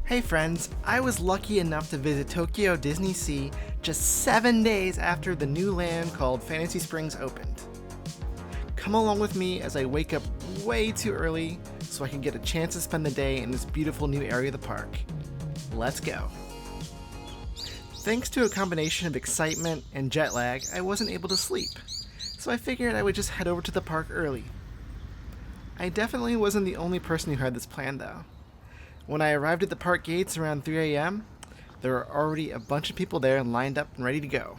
Hey friends, I was lucky enough to visit Tokyo Disney Sea just 7 days after the new land called Fantasy Springs opened. Come along with me as I wake up way too early so I can get a chance to spend the day in this beautiful new area of the park. Let's go. Thanks to a combination of excitement and jet lag, I wasn't able to sleep, so I figured I would just head over to the park early. I definitely wasn't the only person who had this plan though. When I arrived at the park gates around 3 a.m., there were already a bunch of people there lined up and ready to go.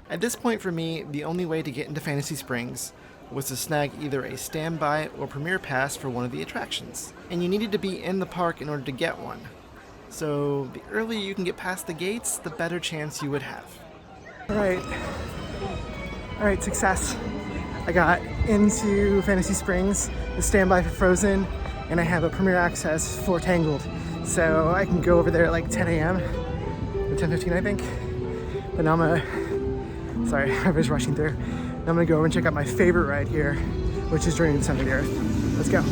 At this point for me, the only way to get into Fantasy Springs was to snag either a standby or premier pass for one of the attractions, and you needed to be in the park in order to get one. So the earlier you can get past the gates, the better chance you would have. Alright, success. I got into Fantasy Springs, the standby for Frozen, and I have a premier access for Tangled. So I can go over there at like 10 a.m. or 10:15 I think. But now sorry, I was rushing through. Now I'm gonna go over and check out my favorite ride here, which is Journey to the Center of the Earth. Let's go.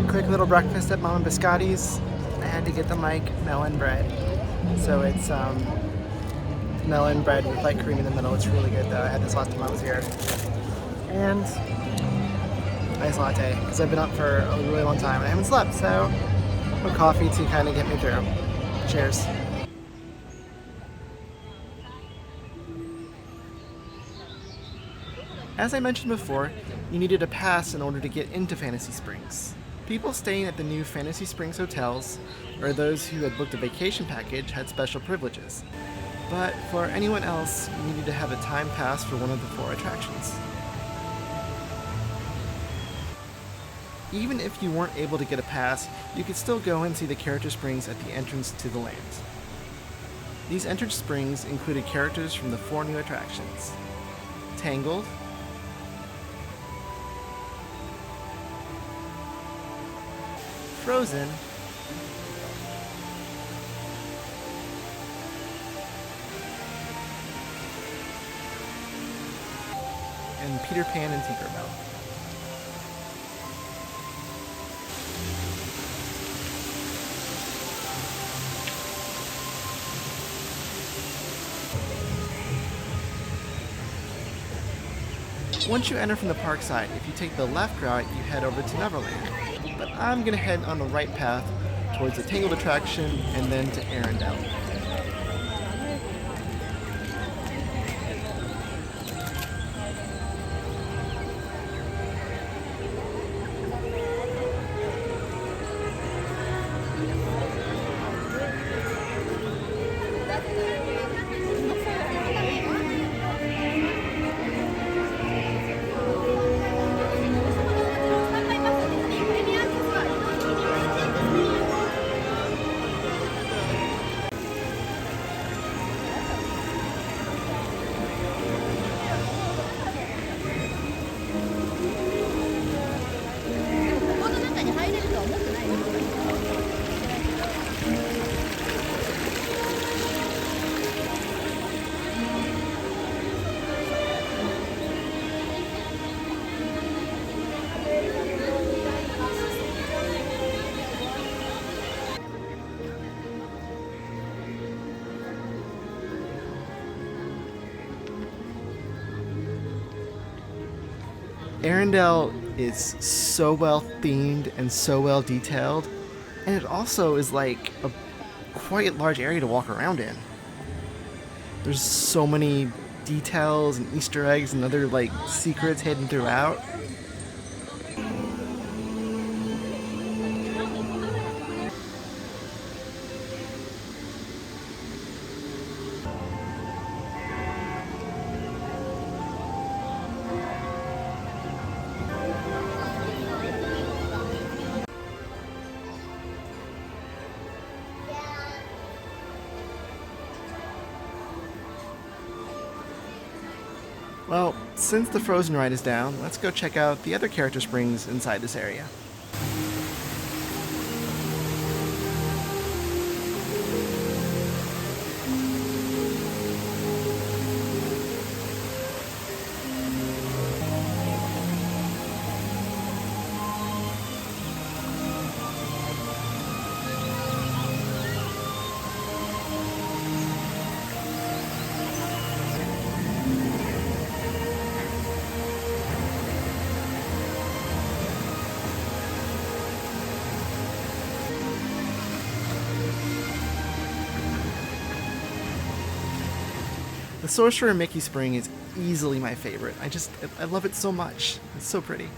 Quick little breakfast at Mama Biscotti's. I had to get the Mike melon bread. So it's melon bread with light cream in the middle. It's really good though. I had this last time I was here. And nice latte, because I've been up for a really long time and I haven't slept, so a coffee to kind of get me through. Cheers. As I mentioned before, you needed a pass in order to get into Fantasy Springs. People staying at the new Fantasy Springs hotels, or those who had booked a vacation package, had special privileges. But for anyone else, you needed to have a time pass for one of the 4 attractions. Even if you weren't able to get a pass, you could still go and see the character springs at the entrance to the land. These entrance springs included characters from the 4 new attractions: Tangled, Frozen, and Peter Pan and Tinkerbell. Once you enter from the park side, if you take the left route, you head over to Neverland. But I'm gonna head on the right path towards the Tangled attraction and then to Arendelle. Arendelle is so well themed and so well detailed, and it also is like a quite large area to walk around in. There's so many details and Easter eggs and other like secrets hidden throughout. Well, since the Frozen ride is down, let's go check out the other character springs inside this area. The Sorcerer Mickey Spring is easily my favorite. I love it so much. It's so pretty.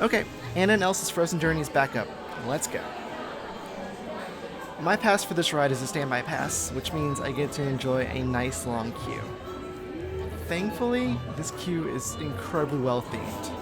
Okay, Anna and Elsa's Frozen Journey is back up. Let's go. My pass for this ride is a standby pass, which means I get to enjoy a nice long queue. Thankfully, this queue is incredibly well themed.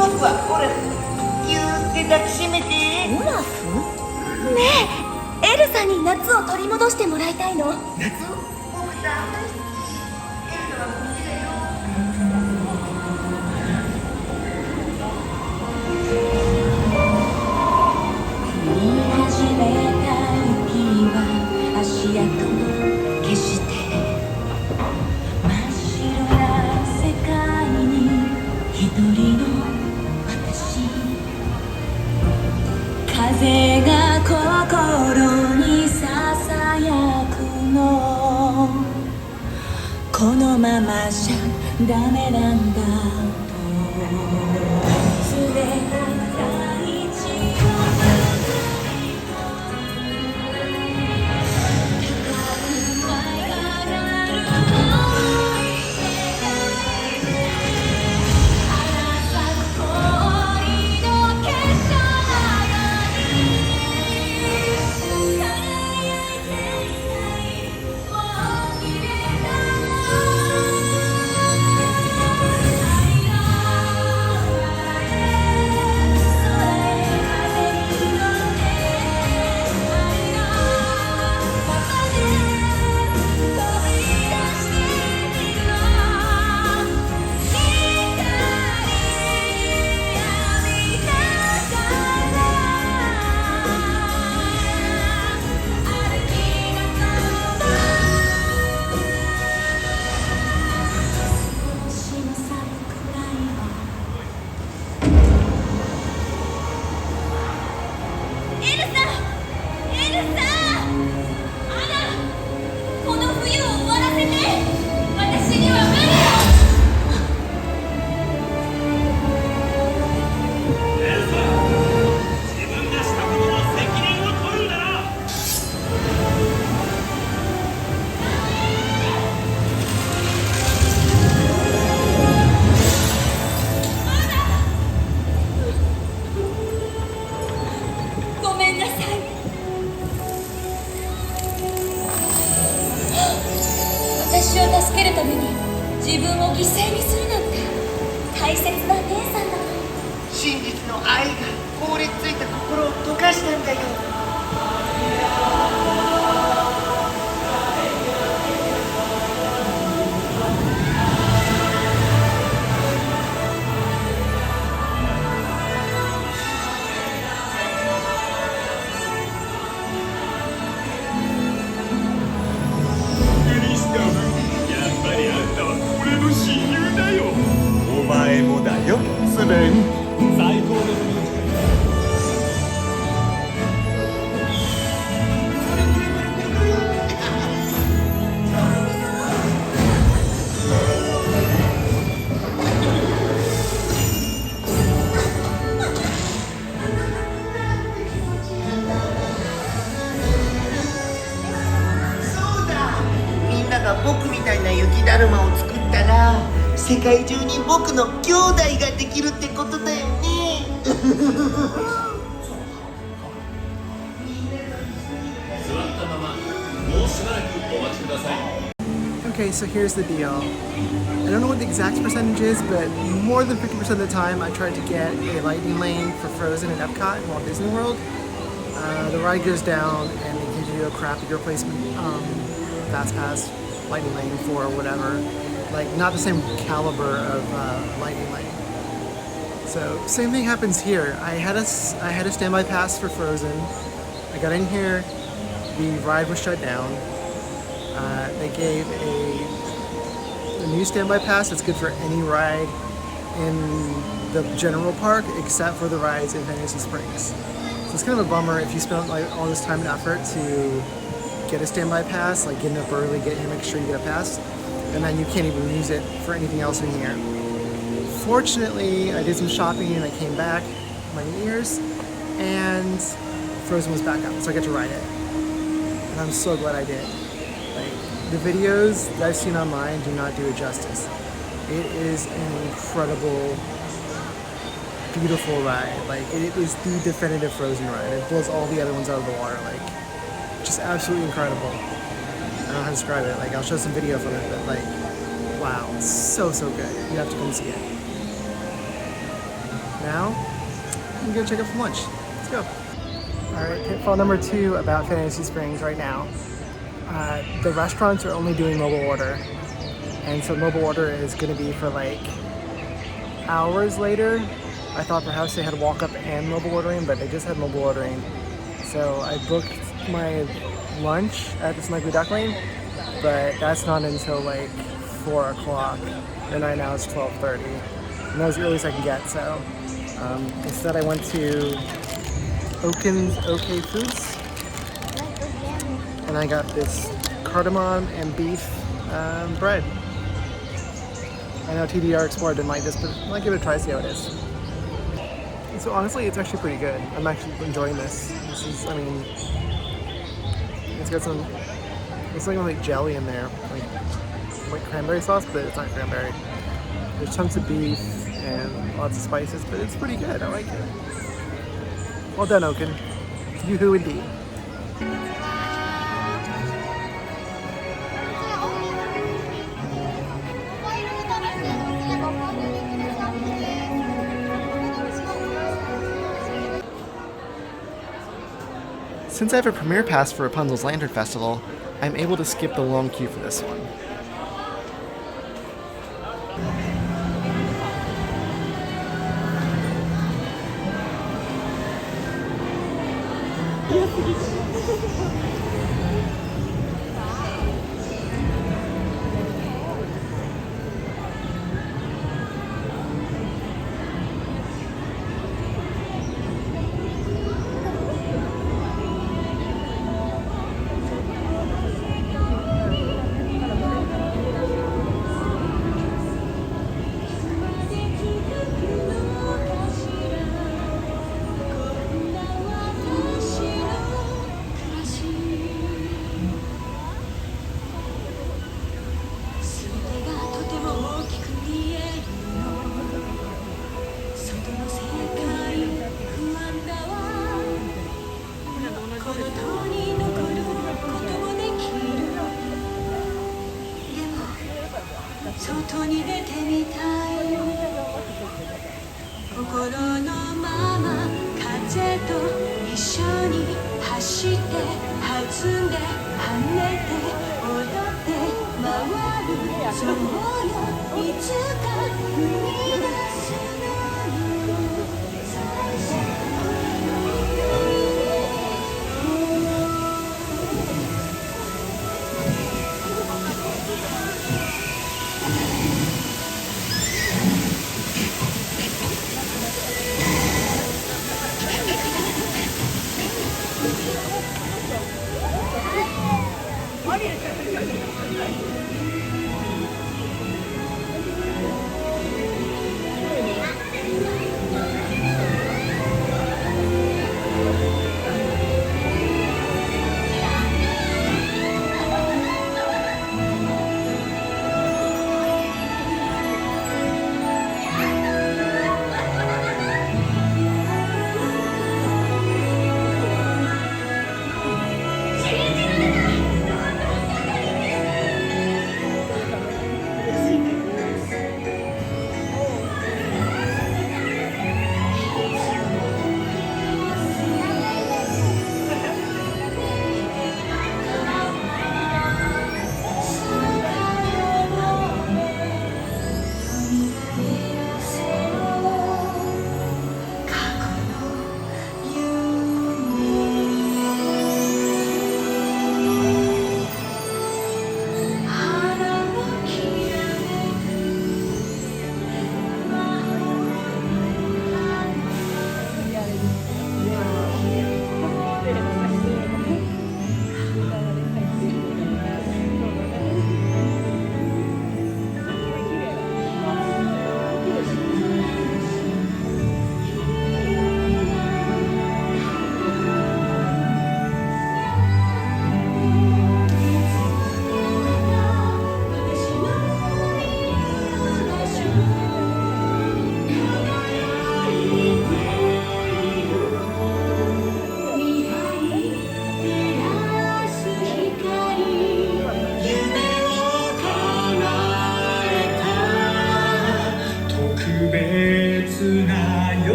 僕はオラフぎゅーって抱きしめて。オラフ？ねえ、エルサに夏を取り戻してもらいたいの。夏僕大好き。エルサは無事だよ。降り始めた雪は足跡を消して真っ白な世界に一人の私、風が心にささやくの、このままじゃダメなんだと冷たい血を私を助けるために自分を犠牲にするなんて大切な姉さんだもん。真実の愛が凍りついた心を溶かしたんだよ。お前もだよ、スベン。最高です。そうだ、みんなが僕みたいな雪だるまを作ったら世界中に僕の兄弟ができるってことだよね。Okay, so here's the deal. I don't know what the exact percentage is, but more than 50% of the time I tried to get a lightning lane for Frozen and Epcot in Walt Disney World. The ride goes down and they give you a crappy replacement Fast Pass lightning lane for whatever. Like, not the same caliber of lightning lane. So, same thing happens here. I had a standby pass for Frozen. I got in here, the ride was shut down. They gave a new standby pass that's good for any ride in the general park except for the rides in Fantasy Springs. So it's kind of a bummer if you spent like all this time and effort to get a standby pass, like getting up early, make sure you get a pass, and then you can't even use it for anything else in here. Fortunately, I did some shopping and I came back my New Year's, and Frozen was back up, so I get to ride it. And I'm so glad I did. Like, the videos that I've seen online do not do it justice. It is an incredible, beautiful ride. Like, it is the definitive Frozen ride. It blows all the other ones out of the water. Like, just absolutely incredible. I don't know how to describe it. Like, I'll show some video from it, but like, wow, it's so, so good. You have to come see it. Now, I'm gonna check out some lunch. Let's go. Alright, pitfall number 2 about Fantasy Springs right now. The restaurants are only doing mobile order. And so mobile order is gonna be for like hours later. I thought perhaps they had walk-up and mobile ordering, but they just had mobile ordering. So I booked my lunch at the Snugly Duckling, but that's not until like 4 o'clock. And right now it's 12:30. And that was the earliest I can get, so instead I went to Oaken's OK Foods, and I got this cardamom and beef bread. I know TDR Explorer didn't like this, but I might give it a try, see how it is. And so honestly, it's actually pretty good. I'm actually enjoying this. This is, I mean, it's got some, it's like jelly in there, like cranberry sauce, but it's not cranberry. There's chunks of beef and lots of spices, but it's pretty good. I like it. Well done, Oaken. Yoo-hoo indeed. Since I have a premiere pass for Rapunzel's Lantern Festival, I'm able to skip the long queue for this one.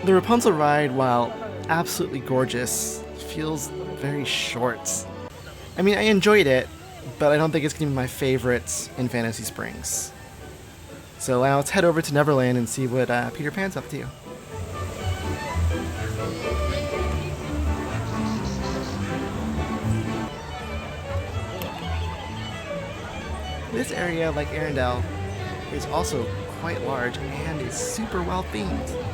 The Rapunzel ride, while absolutely gorgeous, feels very short. I mean, I enjoyed it, but I don't think it's going to be my favorite in Fantasy Springs. So now let's head over to Neverland and see what Peter Pan's up to. This area, like Arendelle, is also quite large and is super well themed.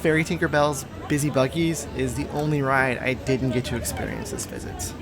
Fairy Tinkerbell's Busy Buggies is the only ride I didn't get to experience this visit.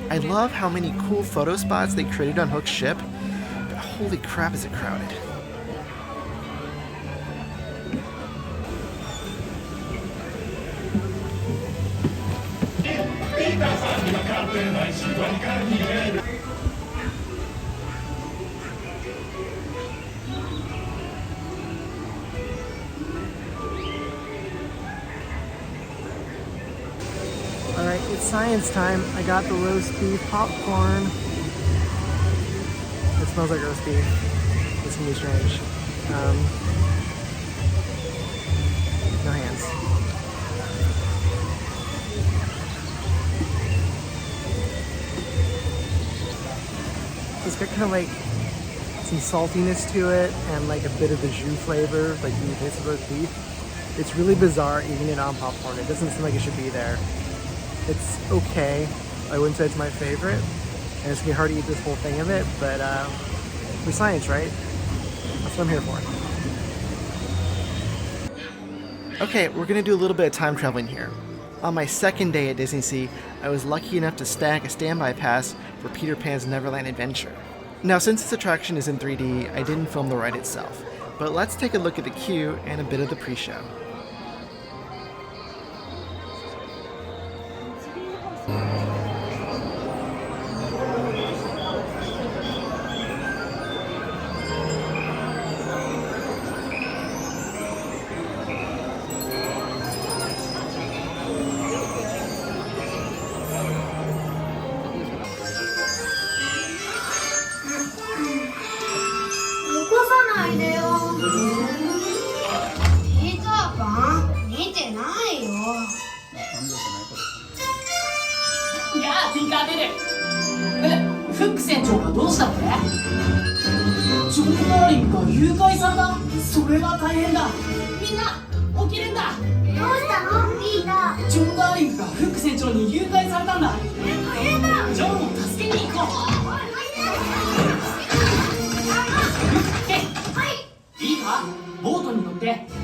I love how many cool photo spots they created on Hook's ship, but holy crap is it crowded. Alright, it's science time. I got the roast beef popcorn. It smells like roast beef. It's gonna be strange. No hands. It's got kind of like some saltiness to it and like a bit of the jus flavor, like you taste of roast beef. It's really bizarre eating it on popcorn. It doesn't seem like it should be there. It's okay. I wouldn't say it's my favorite, and it's gonna be hard to eat this whole thing of it, but for science, right? That's what I'm here for. Okay, we're gonna do a little bit of time traveling here. On my second day at Disney Sea, I was lucky enough to snag a standby pass for Peter Pan's Neverland Adventure. Now, since this attraction is in 3D, I didn't film the ride itself, but let's take a look at the queue and a bit of the pre-show.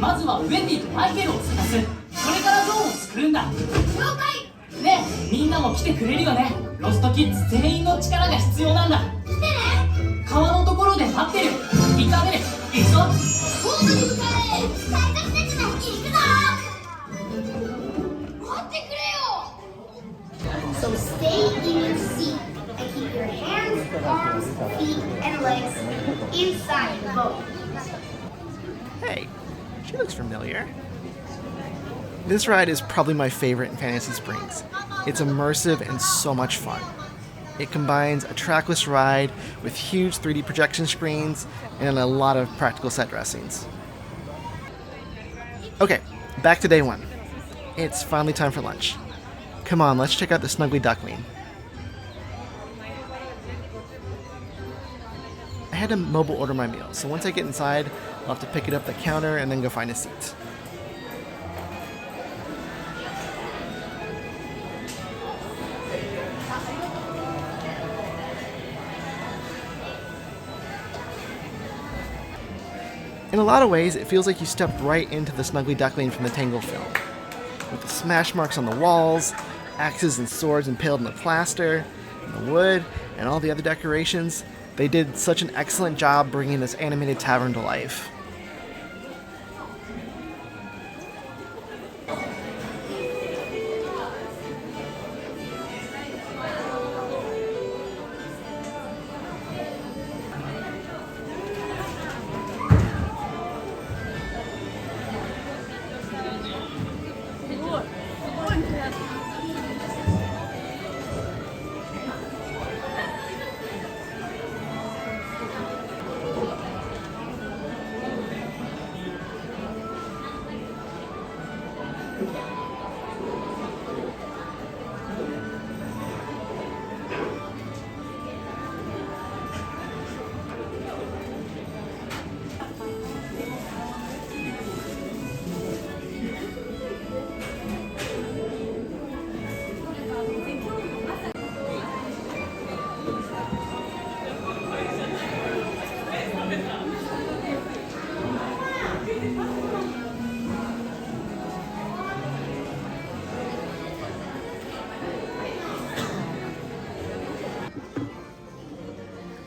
まずはウェンディとマイケルを探す。それからジョンを救うんだ。了解。ねえ、みんなも来てくれるよね。ロストキッズ全員の力が必要なんだ。来てね。川のところで待ってる。イカベル、行くぞ。僕に向かえ。対策手伝いに行くぞ。待ってくれよ。 So stay in your seat and keep your hands, arms, feet, and legs inside the boat. Hey, she looks familiar. This ride is probably my favorite in Fantasy Springs. It's immersive and so much fun. It combines a trackless ride with huge 3D projection screens and a lot of practical set dressings. Okay, back to day one. It's finally time for lunch. Come on, let's check out the Snuggly Duckling. I had to mobile order my meal, so once I get inside, I'll have to pick it up at the counter and then go find a seat. In a lot of ways, it feels like you stepped right into the Snuggly Duckling from the Tangle film. With the smash marks on the walls, axes and swords impaled in the plaster, and the wood, and all the other decorations, they did such an excellent job bringing this animated tavern to life.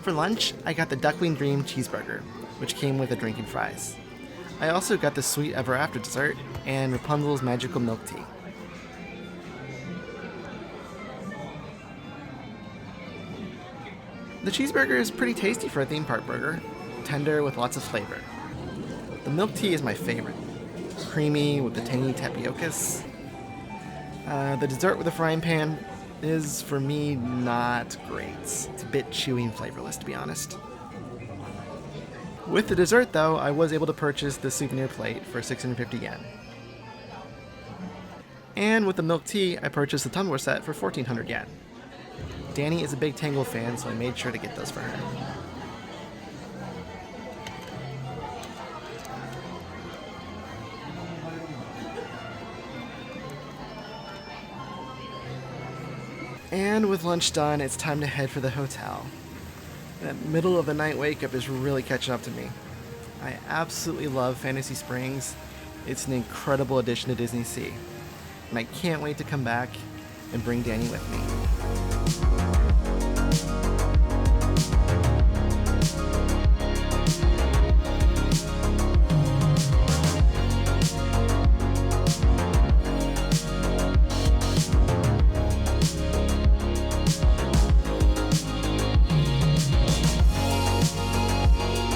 For lunch, I got the Duckling Dream cheeseburger, which came with a drink and fries. I also got the Sweet Ever After dessert and Rapunzel's magical milk tea. The cheeseburger is pretty tasty for a theme park burger, tender with lots of flavor. The milk tea is my favorite, creamy with the tangy tapiocas. The dessert with the frying pan is, for me, not great. It's a bit chewy and flavorless, to be honest. With the dessert, though, I was able to purchase the souvenir plate for 650 yen. And with the milk tea, I purchased the tumbler set for 1400 yen. Danny is a big Tangle fan, so I made sure to get those for her. And with lunch done, it's time to head for the hotel. That middle of the night wake up is really catching up to me. I absolutely love Fantasy Springs. It's an incredible addition to Disney Sea. And I can't wait to come back and bring Danny with me.